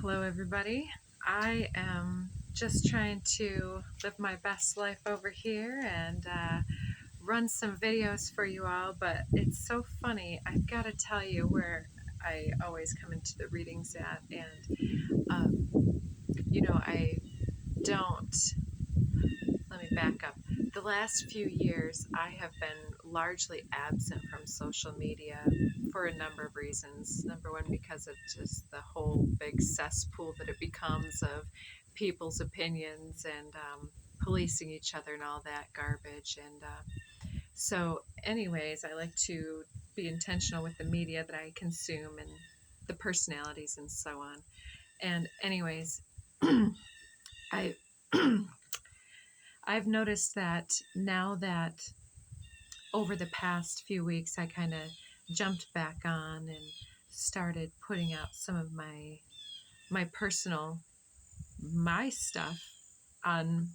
Hello, everybody. I am just trying to live my best life over here and run some videos for you all, but it's so funny. I've got to tell you where I always come into the readings at, and I don't. Let me back up. The last few years, I have been largely absent from social media for a number of reasons. Number one, because of just the whole big cesspool that it becomes of people's opinions and policing each other and all that garbage. And so, anyways, I like to be intentional with the media that I consume and the personalities and so on. And, anyways, I. I've noticed that now that over the past few weeks I kind of jumped back on and started putting out some of my personal stuff on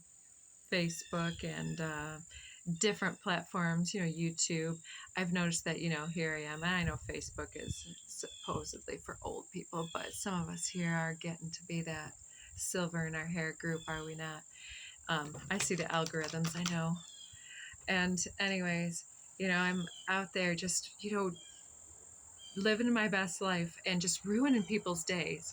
Facebook and different platforms, YouTube. I've noticed that, here I am. And I know Facebook is supposedly for old people, but some of us here are getting to be that silver in our hair group, are we not? I see the algorithms, I know. And anyways, I'm out there just, living my best life and just ruining people's days.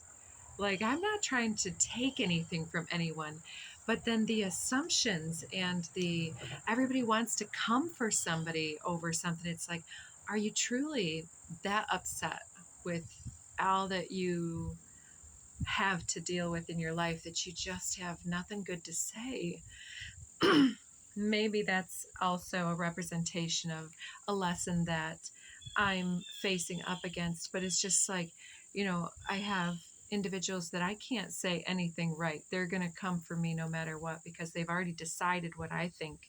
Like, I'm not trying to take anything from anyone, but then the assumptions and everybody wants to come for somebody over something. It's like, are you truly that upset with all that you have to deal with in your life that you just have nothing good to say? Maybe that's also a representation of a lesson that I'm facing up against, but it's just like, I have individuals that I can't say anything right. They're going to come for me no matter what because they've already decided what I think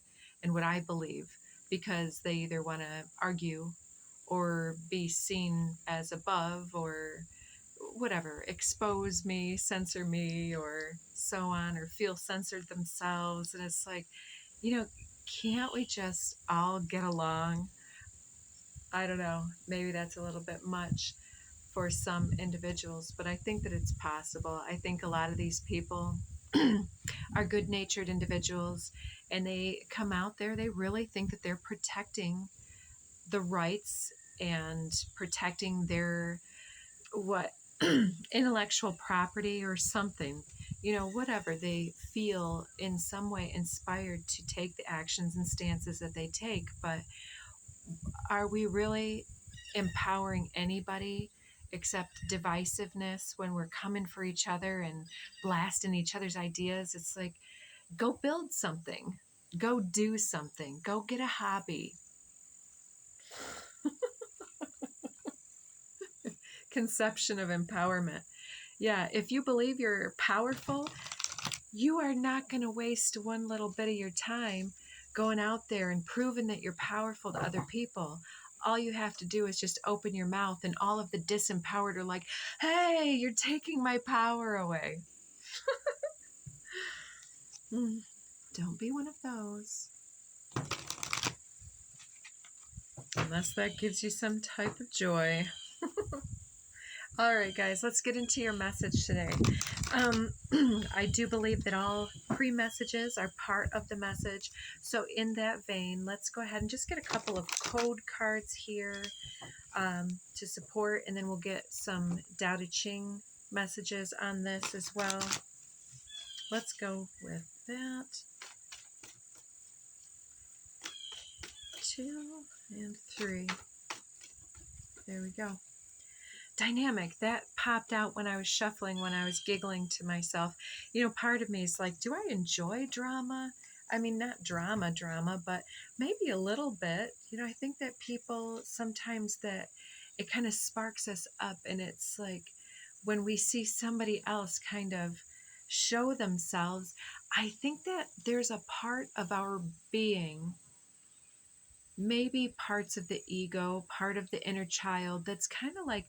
and what I believe, because they either want to argue or be seen as above or whatever, expose me, censor me, or so on, or feel censored themselves. And it's like, can't we just all get along? I don't know. Maybe that's a little bit much for some individuals, but I think that it's possible. I think a lot of these people are good natured individuals, and they come out there, they really think that they're protecting the rights and protecting their what intellectual property or something, whatever. They feel in some way inspired to take the actions and stances that they take, but are we really empowering anybody except divisiveness when we're coming for each other and blasting each other's ideas? It's like, go build something, go do something, go get a hobby. Conception of empowerment. Yeah, if you believe you're powerful, you are not going to waste one little bit of your time going out there and proving that you're powerful to other people. All you have to do is just open your mouth, and all of the disempowered are like, hey, you're taking my power away. Don't be one of those. Unless that gives you some type of joy. All right, guys, let's get into your message today. I do believe that all pre-messages are part of the message. So in that vein, let's go ahead and just get a couple of code cards here to support, and then we'll get some Tao Te Ching messages on this as well. Let's go with that. 2 and 3. There we go. Dynamic. That popped out when I was shuffling, when I was giggling to myself. Part of me is like, do I enjoy drama? I mean, not drama, but maybe a little bit. I think that people sometimes, that it kind of sparks us up, and it's like when we see somebody else kind of show themselves, I think that there's a part of our being, maybe parts of the ego, part of the inner child, that's kind of like,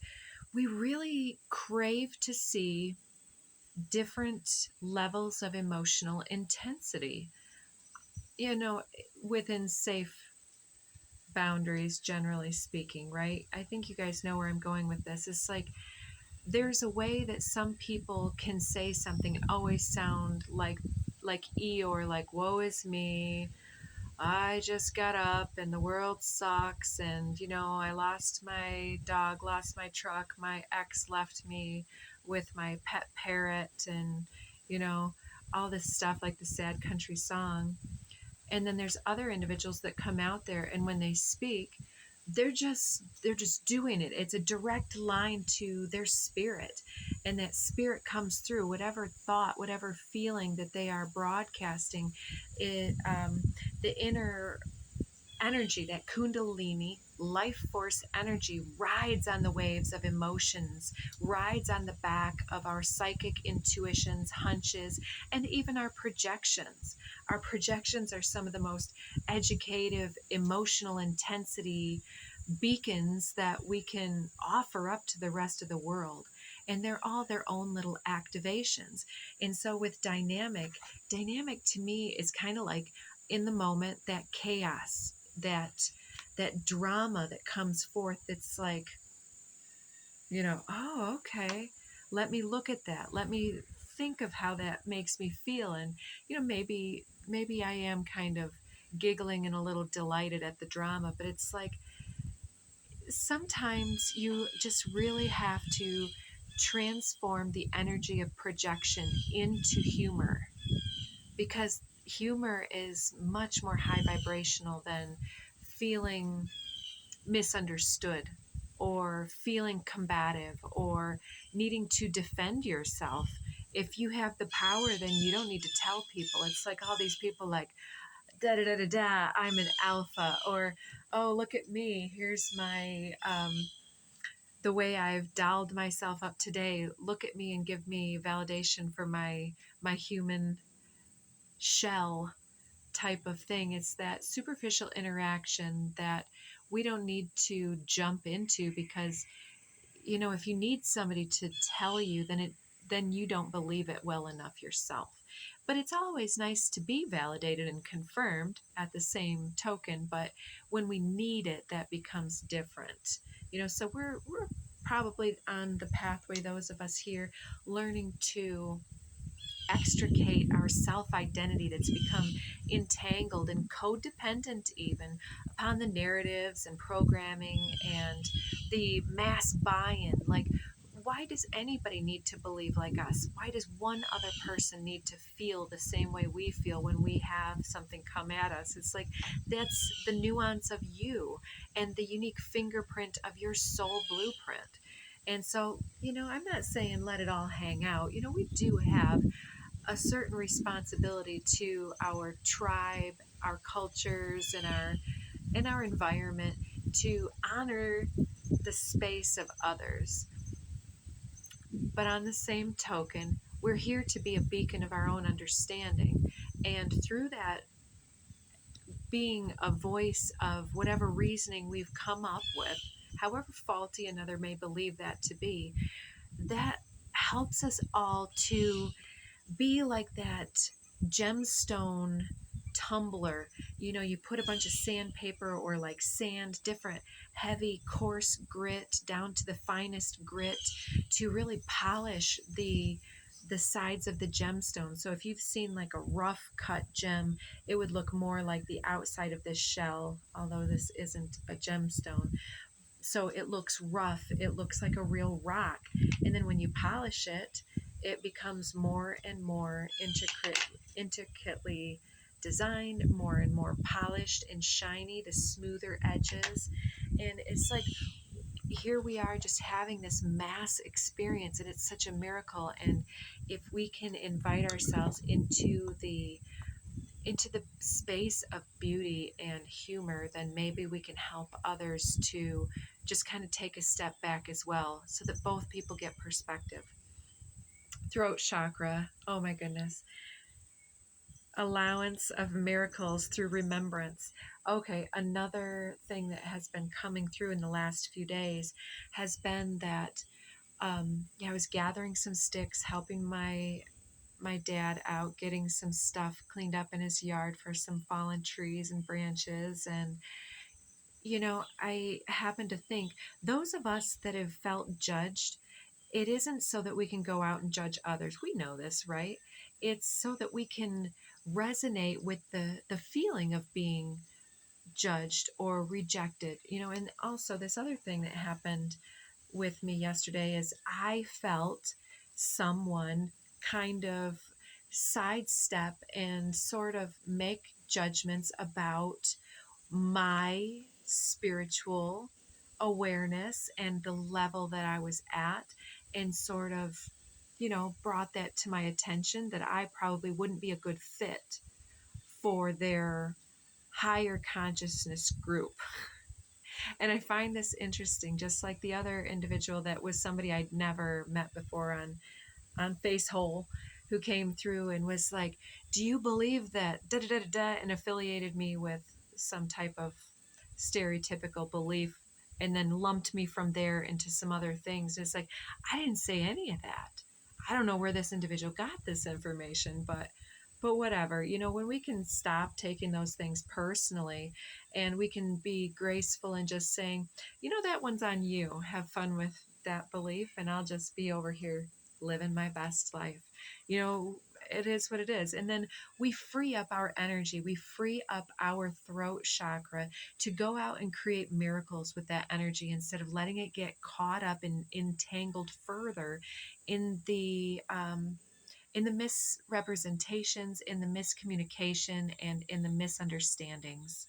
we really crave to see different levels of emotional intensity, within safe boundaries, generally speaking, right? I think you guys know where I'm going with this. It's like, there's a way that some people can say something and always sound like Eeyore, like woe is me, I just got up and the world sucks, and I lost my dog, lost my truck, my ex left me with my pet parrot, and you know all this stuff, like the sad country song. And then there's other individuals that come out there, and when they speak, they're just doing it. It's a direct line to their spirit, and that spirit comes through whatever thought, whatever feeling that they are broadcasting. The inner energy, that kundalini life force energy, rides on the waves of emotions, rides on the back of our psychic intuitions, hunches, and even our projections. Our projections are some of the most educative emotional intensity beacons that we can offer up to the rest of the world. And they're all their own little activations. And so with dynamic to me is kind of like, in the moment, that chaos, that drama that comes forth. It's like, oh, okay, let me look at that, let me think of how that makes me feel. And maybe I am kind of giggling and a little delighted at the drama, but it's like, sometimes you just really have to transform the energy of projection into humor, because humor is much more high vibrational than feeling misunderstood or feeling combative or needing to defend yourself. If you have the power, then you don't need to tell people. It's like all these people like, da da da da da, I'm an alpha, or oh, look at me, here's my the way I've dialed myself up today, look at me and give me validation for my human shell type of thing. It's that superficial interaction that we don't need to jump into, because if you need somebody to tell you, then you don't believe it well enough yourself. But it's always nice to be validated and confirmed at the same token, but when we need it, that becomes different. So we're probably on the pathway, those of us here, learning to extricate our self identity that's become entangled and codependent even upon the narratives and programming and the mass buy in. Like, why does anybody need to believe like us? Why does one other person need to feel the same way we feel when we have something come at us? It's like, that's the nuance of you and the unique fingerprint of your soul blueprint. And so, I'm not saying let it all hang out. We do have a certain responsibility to our tribe, our cultures, and our environment, to honor the space of others. But on the same token, we're here to be a beacon of our own understanding. And through that, being a voice of whatever reasoning we've come up with, however faulty another may believe that to be, that helps us all to be like that gemstone tumbler. You put a bunch of sandpaper or like sand, different heavy coarse grit down to the finest grit to really polish the sides of the gemstone. So if you've seen like a rough cut gem, it would look more like the outside of this shell, although this isn't a gemstone. So it looks rough, it looks like a real rock. And then when you polish it, it becomes more and more intricately designed, more and more polished and shiny, the smoother edges. And it's like, here we are just having this mass experience, and it's such a miracle. And if we can invite ourselves into the space of beauty and humor, then maybe we can help others to just kind of take a step back as well, so that both people get perspective. Throat chakra, oh my goodness. Allowance of miracles through remembrance. Okay, another thing that has been coming through in the last few days has been that I was gathering some sticks, helping my dad out, getting some stuff cleaned up in his yard for some fallen trees and branches. And I happen to think, those of us that have felt judged it isn't so that we can go out and judge others. We know this, right? It's so that we can resonate with the feeling of being judged or rejected. And also this other thing that happened with me yesterday is I felt someone kind of sidestep and sort of make judgments about my spiritual awareness and the level that I was at, and sort of, brought that to my attention that I probably wouldn't be a good fit for their higher consciousness group. And I find this interesting, just like the other individual that was somebody I'd never met before on Facehole, who came through and was like, do you believe that da da da da, and affiliated me with some type of stereotypical belief, and then lumped me from there into some other things. It's like, I didn't say any of that. I don't know where this individual got this information, but whatever. When we can stop taking those things personally, and we can be graceful and just saying, that one's on you. Have fun with that belief, and I'll just be over here living my best life. It is what it is. And then we free up our energy. We free up our throat chakra to go out and create miracles with that energy, instead of letting it get caught up and entangled further in the misrepresentations, in the miscommunication, and in the misunderstandings.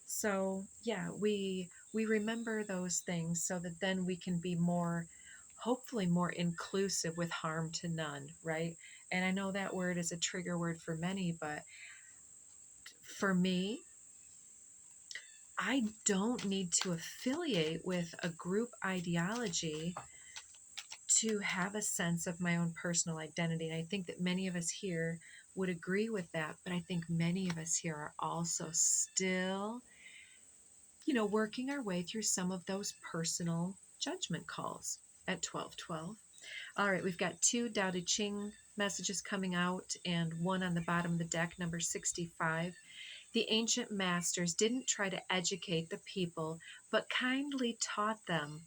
So yeah, we remember those things so that then we can be hopefully more inclusive with harm to none, right? And I know that word is a trigger word for many, but for me, I don't need to affiliate with a group ideology to have a sense of my own personal identity. And I think that many of us here would agree with that, but I think many of us here are also still, working our way through some of those personal judgment calls at 12:12. All right, we've got 2 Tao Te Ching messages coming out, and one on the bottom of the deck, number 65. The ancient masters didn't try to educate the people, but kindly taught them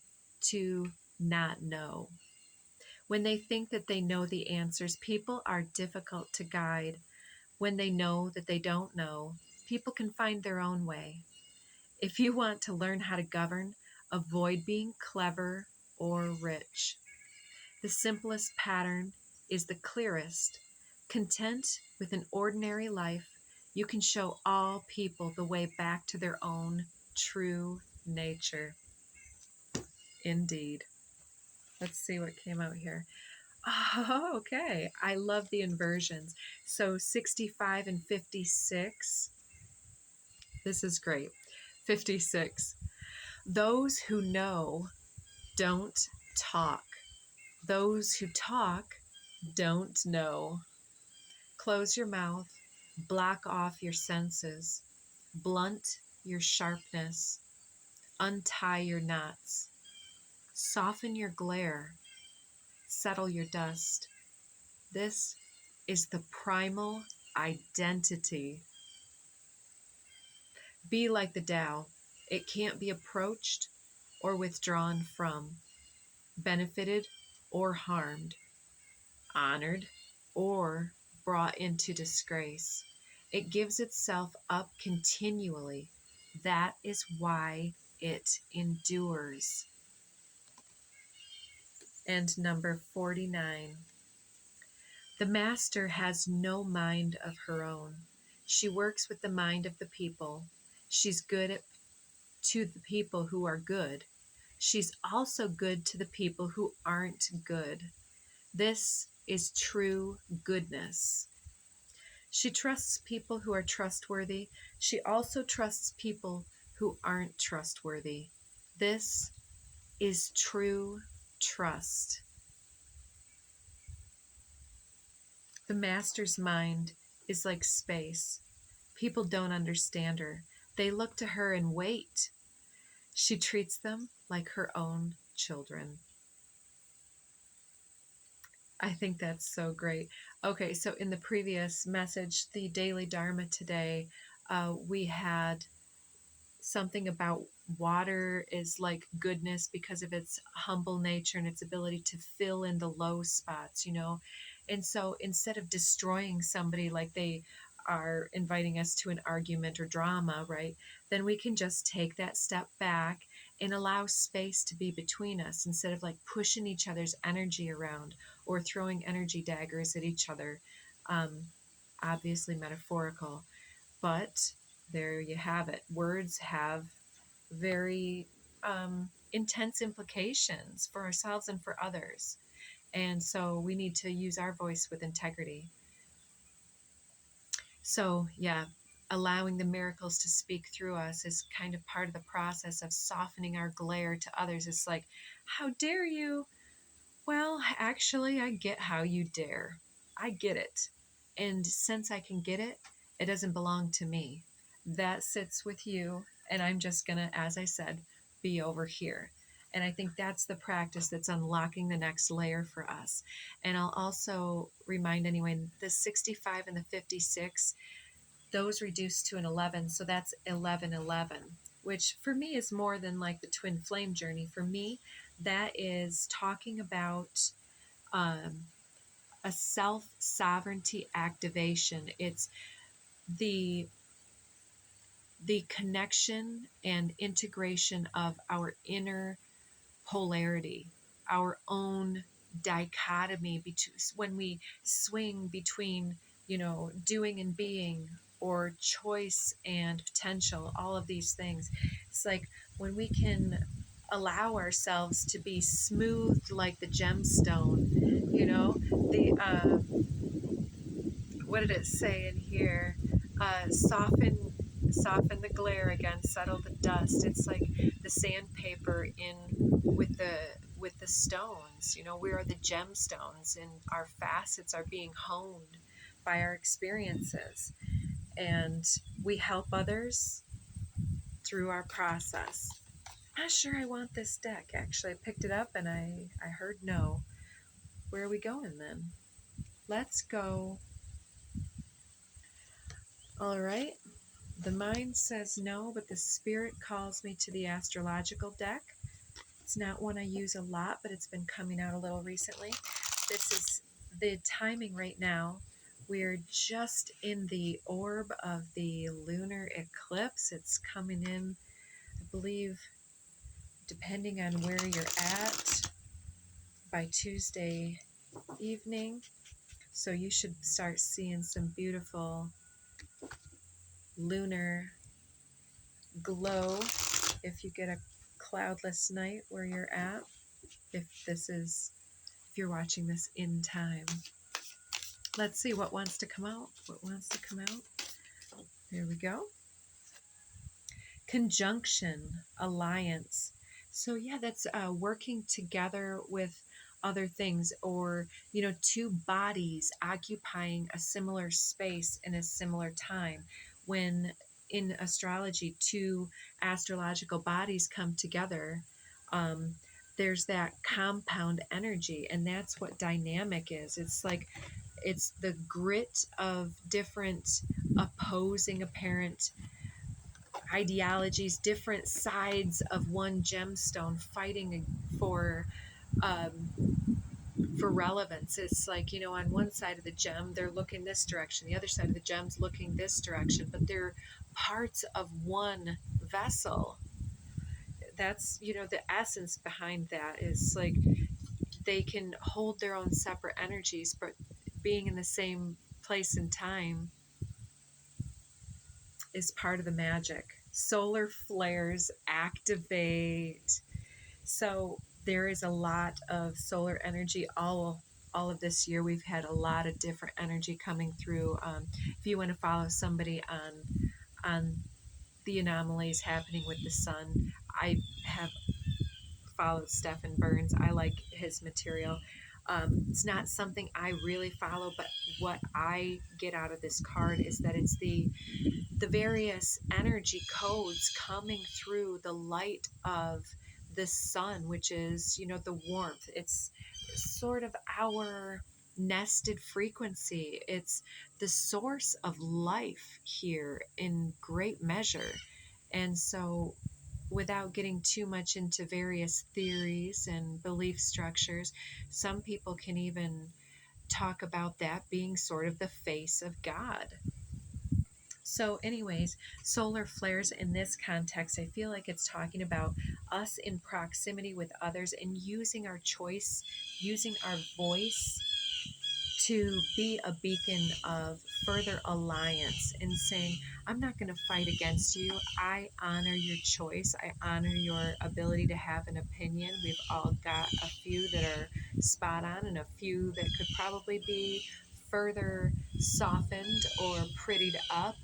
to not know. When they think that they know the answers, people are difficult to guide. When they know that they don't know, people can find their own way. If you want to learn how to govern, avoid being clever or rich. The simplest pattern is the clearest. Content with an ordinary life, you can show all people the way back to their own true nature. Indeed. Let's see what came out here. Oh, okay. I love the inversions. So 65 and 56. This is great. 56. Those who know don't talk. Those who talk don't know. Close your mouth, block off your senses, blunt your sharpness, untie your knots, soften your glare, settle your dust. This is the primal identity. Be like the Tao. It can't be approached or withdrawn from, benefited or harmed, honored or brought into disgrace. It gives itself up continually. That is why it endures. And number 49. The master has no mind of her own. She works with the mind of the people. She's good to the people who are good. She's also good to the people who aren't good. This is true goodness. She trusts people who are trustworthy. She also trusts people who aren't trustworthy. This is true trust. The master's mind is like space. People don't understand her. They look to her and wait. She treats them like her own children. I think that's so great. Okay, so in the previous message, the Daily Dharma today, we had something about water is like goodness because of its humble nature and its ability to fill in the low spots, you know. And so instead of destroying somebody like they are inviting us to an argument or drama, right, then we can just take that step back and allow space to be between us instead of like pushing each other's energy around or throwing energy daggers at each other. um, Obviously metaphorical, but there you have it. Words have very intense implications for ourselves and for others. And so we need to use our voice with integrity. So, yeah, allowing the miracles to speak through us is kind of part of the process of softening our glare to others. It's like, how dare you? Well, actually, I get how you dare. I get it. And since I can get it, it doesn't belong to me. That sits with you. And I'm just going to, as I said, be over here. And I think that's the practice that's unlocking the next layer for us. And I'll also remind anyone the 65 and the 56, those reduced to an 11. So that's 1111, which for me is more than like the twin flame journey. For me, that is talking about um, a self sovereignty activation. It's the connection and integration of our inner polarity, our own dichotomy between when we swing between, you know, doing and being, or choice and potential, all of these things. It's like when we can allow ourselves to be smooth like the gemstone, you know, the what did it say in here? Soften the glare again, settle the dust. It's like the sandpaper in with the stones. You know, we are the gemstones, and our facets are being honed by our experiences, and we help others through our process. I'm not sure I want this deck. Actually, I picked it up and I heard no. Where are we going then? Let's go. All right. The mind says no, but the spirit calls me to the astrological deck. It's not one I use a lot, but it's been coming out a little recently. This is the timing right now. We're just in the orb of the lunar eclipse. It's coming in, I believe, depending on where you're at, by Tuesday evening. So you should start seeing some beautiful lunar glow if you get a cloudless night where you're at, if you're watching this in time. Let's see what wants to come out. What wants to come out? There we go. Conjunction, alliance. So yeah, that's working together with other things, or, you know, two bodies occupying a similar space in a similar time. When in astrology two astrological bodies come together, there's that compound energy, and that's what dynamic is. It's like it's the grit of different opposing apparent ideologies, different sides of one gemstone fighting um, for relevance. It's like, you know, on one side of the gem, they're looking this direction, the other side of the gem's looking this direction, but they're parts of one vessel. That's, you know, the essence behind that is like they can hold their own separate energies, but being in the same place and time is part of the magic. Solar flares activate. So there is a lot of solar energy all of this year. We've had a lot of different energy coming through. If you want to follow somebody on the anomalies happening with the sun, I have followed Stephen Burns. I like his material. It's not something I really follow, but what I get out of this card is that it's the various energy codes coming through the light of the sun, which is, you know, the warmth. It's sort of our nested frequency. It's the source of life here in great measure. And so, without getting too much into various theories and belief structures, some people can even talk about that being sort of the face of God. So, anyways, solar flares in this context, I feel like it's talking about us in proximity with others and using our choice, using our voice to be a beacon of further alliance and saying, I'm not going to fight against you. I honor your choice. I honor your ability to have an opinion. We've all got a few that are spot on and a few that could probably be further softened or prettied up.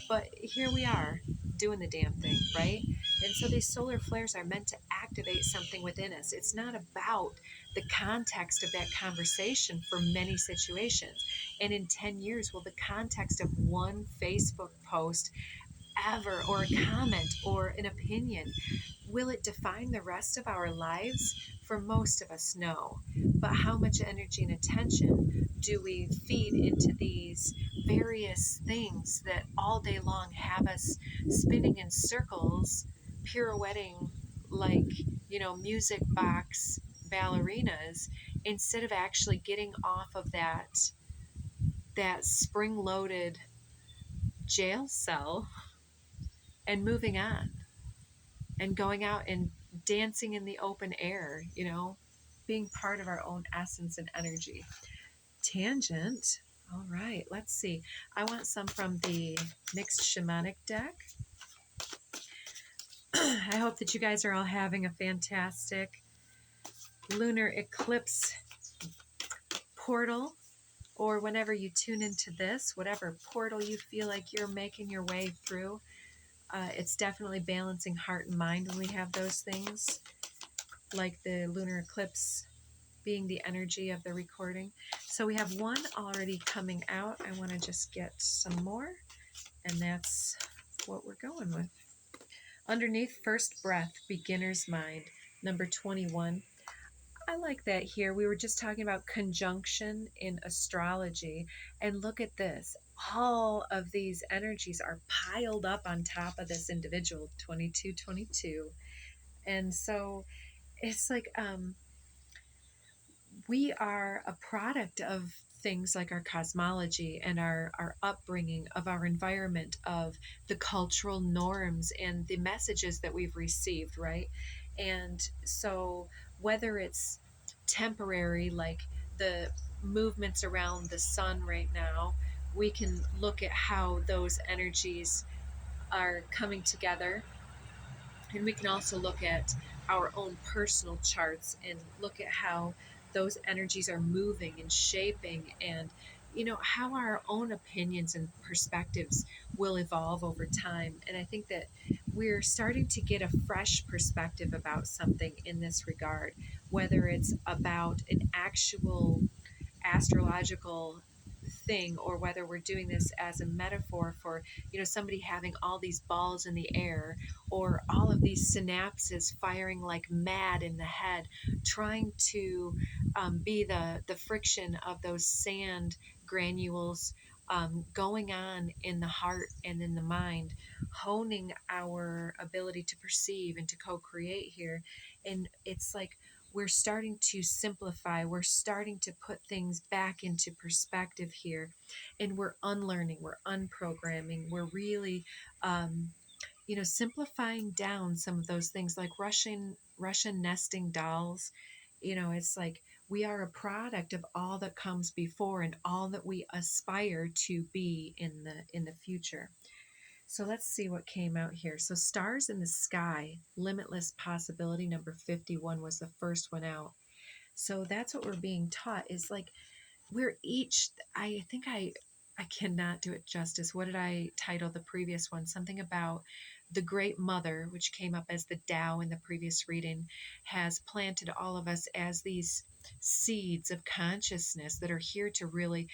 But here we are doing the damn thing, right? And so these solar flares are meant to activate something within us. It's not about the context of that conversation for many situations. And in 10 years, will the context of one Facebook post ever, or a comment, or an opinion, will it define the rest of our lives? For most of us, no. But how much energy and attention do we feed into these various things that all day long have us spinning in circles, pirouetting like, music box ballerinas, instead of actually getting off of that spring-loaded jail cell and moving on and going out and dancing in the open air, being part of our own essence and energy. Tangent. All right, let's see. I want some from the mixed shamanic deck. I hope that you guys are all having a fantastic lunar eclipse portal, or whenever you tune into this, whatever portal you feel like you're making your way through. It's definitely balancing heart and mind when we have those things, like the lunar eclipse being the energy of the recording. So we have one already coming out. I want to just get some more, and that's what we're going with. Underneath First Breath, Beginner's Mind, number 21. I like that here. We were just talking about conjunction in astrology, and look at this. All of these energies are piled up on top of this individual, 2222. And so it's like, we are a product of things like our cosmology and our upbringing, of our environment, of the cultural norms and the messages that we've received, right? And so whether it's temporary, like the movements around the sun right now, we can look at how those energies are coming together, and we can also look at our own personal charts and look at how those energies are moving and shaping, and how our own opinions and perspectives will evolve over time. And I think that we're starting to get a fresh perspective about something in this regard, whether it's about an actual astrological thing, or whether we're doing this as a metaphor for somebody having all these balls in the air, or all of these synapses firing like mad in the head, trying to be the friction of those sand granules going on in the heart and in the mind, honing our ability to perceive and to co-create here. And it's like we're starting to simplify, we're starting to put things back into perspective here, and we're unlearning, we're unprogramming, we're really simplifying down some of those things, like Russian nesting dolls. It's like we are a product of all that comes before and all that we aspire to be in the future. So let's see what came out here. So Stars in the Sky, Limitless Possibility, number 51 was the first one out. So that's what we're being taught, is like we're each, I think I cannot do it justice. What did I title the previous one? Something about the Great Mother, which came up as the Tao in the previous reading, has planted all of us as these seeds of consciousness that are here to really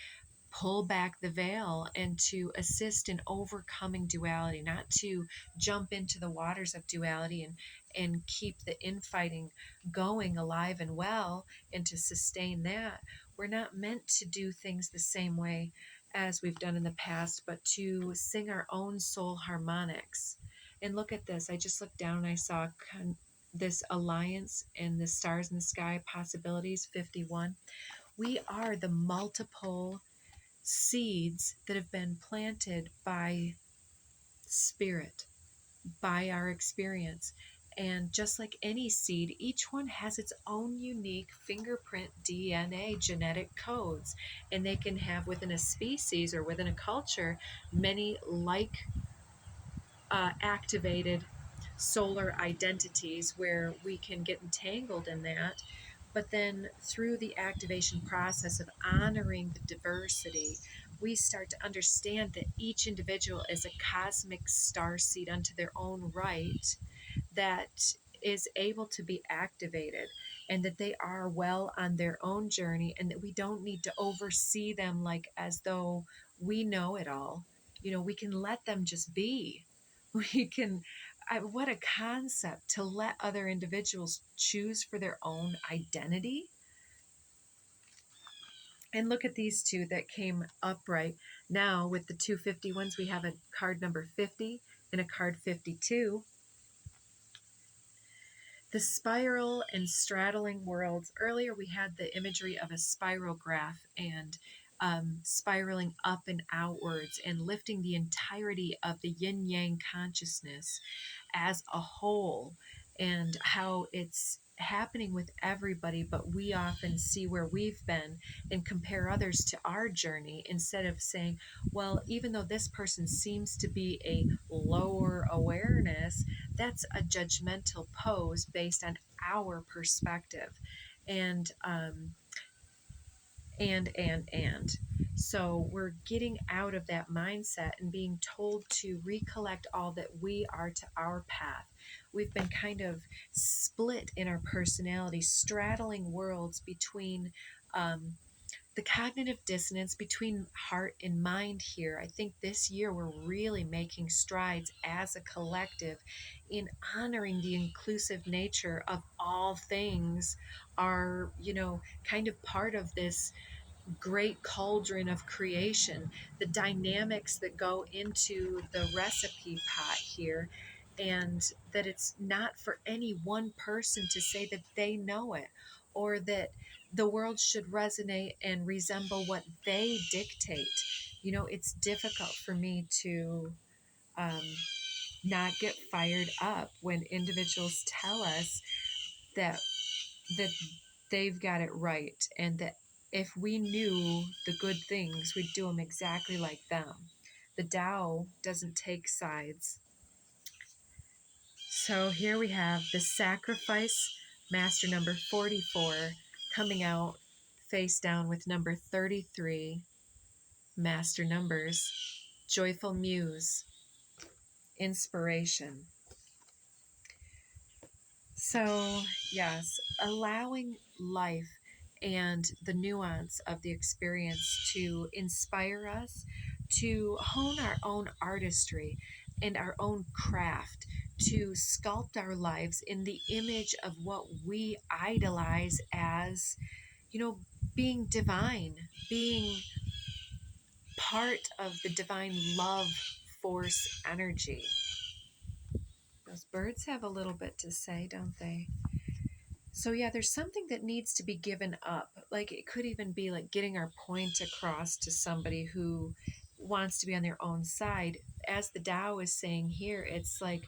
pull back the veil and to assist in overcoming duality, not to jump into the waters of duality and keep the infighting going alive and well, and to sustain that. We're not meant to do things the same way as we've done in the past, but to sing our own soul harmonics. And look at this. I just looked down and I saw this alliance and the stars in the sky possibilities 51. We are the multiple seeds that have been planted by spirit, by our experience. And just like any seed, each one has its own unique fingerprint DNA genetic codes. And they can have within a species or within a culture many activated solar identities where we can get entangled in that. But then through the activation process of honoring the diversity, we start to understand that each individual is a cosmic star seed unto their own right that is able to be activated, and that they are well on their own journey, and that we don't need to oversee them like as though we know it all. We can let them just be. We can, what a concept to let other individuals choose for their own identity. And look at these two that came upright. Now with the 251s, we have a card number 50 and a card 52. The spiral and straddling worlds. Earlier we had the imagery of a spiral graph and spiraling up and outwards and lifting the entirety of the yin yang consciousness as a whole, and how it's happening with everybody, but we often see where we've been and compare others to our journey instead of saying, well, even though this person seems to be a lower awareness, that's a judgmental pose based on our perspective. And and so we're getting out of that mindset and being told to recollect all that we are to our path. We've been kind of split in our personality, straddling worlds between the cognitive dissonance between heart and mind here. I think this year we're really making strides as a collective in honoring the inclusive nature of all things are, kind of part of this great cauldron of creation, the dynamics that go into the recipe pot here, and that it's not for any one person to say that they know it or that the world should resonate and resemble what they dictate. It's difficult for me to um, not get fired up when individuals tell us that that they've got it right, and that if we knew the good things, we'd do them exactly like them. The Tao doesn't take sides. So here we have the sacrifice, master number 44, coming out face down with number 33, master numbers, joyful muse, inspiration. So, yes, allowing life and the nuance of the experience to inspire us to hone our own artistry and our own craft, to sculpt our lives in the image of what we idolize as, you know, being divine, being part of the divine love force energy. Those birds have a little bit to say, don't they? So yeah, there's something that needs to be given up. Like it could even be like getting our point across to somebody who wants to be on their own side. As the Tao is saying here, it's like,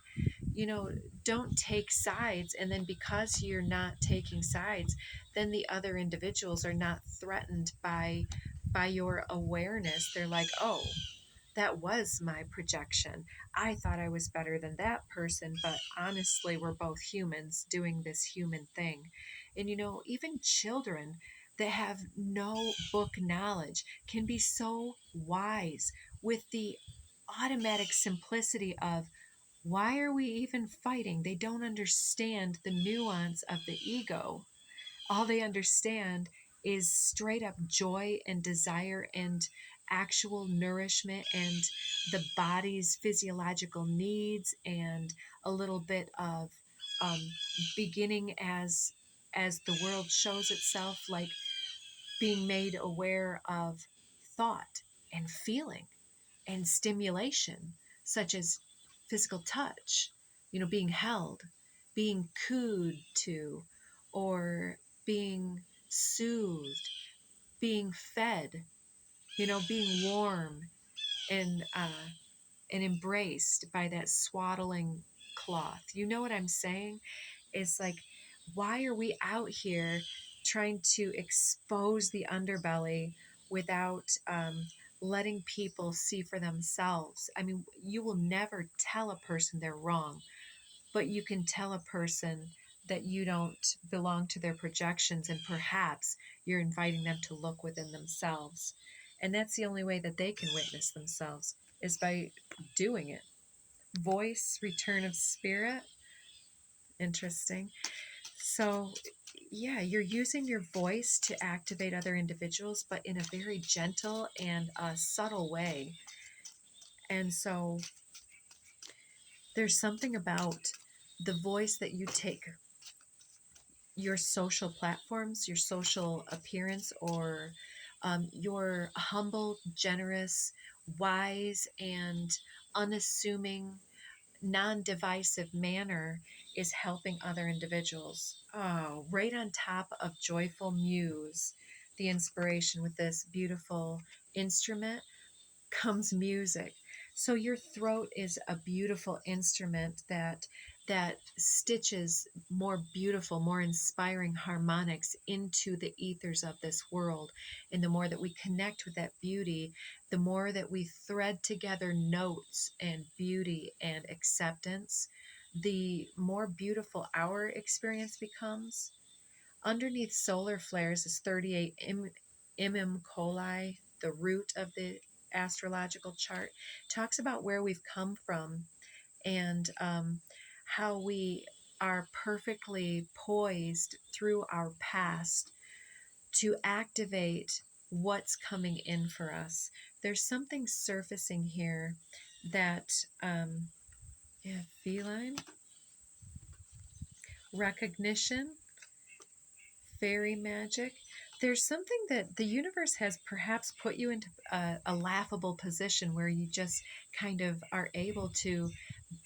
don't take sides. And then because you're not taking sides, then the other individuals are not threatened by your awareness. They're like, oh, that was my projection. I thought I was better than that person, but honestly, we're both humans doing this human thing. And even children that have no book knowledge can be so wise with the automatic simplicity of, why are we even fighting? They don't understand the nuance of the ego. All they understand is straight up joy and desire and actual nourishment and the body's physiological needs, and a little bit of um, beginning as the world shows itself, like being made aware of thought and feeling and stimulation, such as physical touch, being held, being cooed to, or being soothed, being fed, being warm and embraced by that swaddling cloth. You know what I'm saying? It's like, why are we out here trying to expose the underbelly without letting people see for themselves? I mean, you will never tell a person they're wrong, but you can tell a person that you don't belong to their projections, and perhaps you're inviting them to look within themselves. And that's the only way that they can witness themselves, is by doing it. Voice, return of spirit. Interesting. So, yeah, you're using your voice to activate other individuals, but in a very gentle and subtle way. And so, there's something about the voice that you take, your social platforms, your social appearance, or your humble, generous, wise, and unassuming, non-divisive manner is helping other individuals. Oh, right on top of joyful muse, the inspiration with this beautiful instrument comes music. So your throat is a beautiful instrument that stitches more beautiful, more inspiring harmonics into the ethers of this world. And the more that we connect with that beauty, the more that we thread together notes and beauty and acceptance, the more beautiful our experience becomes. Underneath solar flares is 38 coli, the root of the astrological chart. Talks about where we've come from, and how we are perfectly poised through our past to activate what's coming in for us. There's something surfacing here that, yeah, feline recognition, fairy magic. There's something that the universe has perhaps put you into a laughable position where you just kind of are able to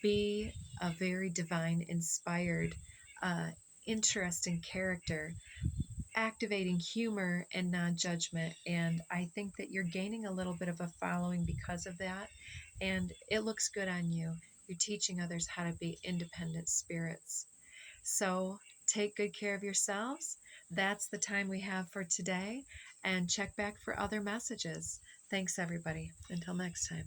be a very divine, inspired, uh, interesting character, activating humor and non judgment. And I think that you're gaining a little bit of a following because of that. And it looks good on you. You're teaching others how to be independent spirits. So take good care of yourselves. That's the time we have for today. And check back for other messages. Thanks, everybody. Until next time.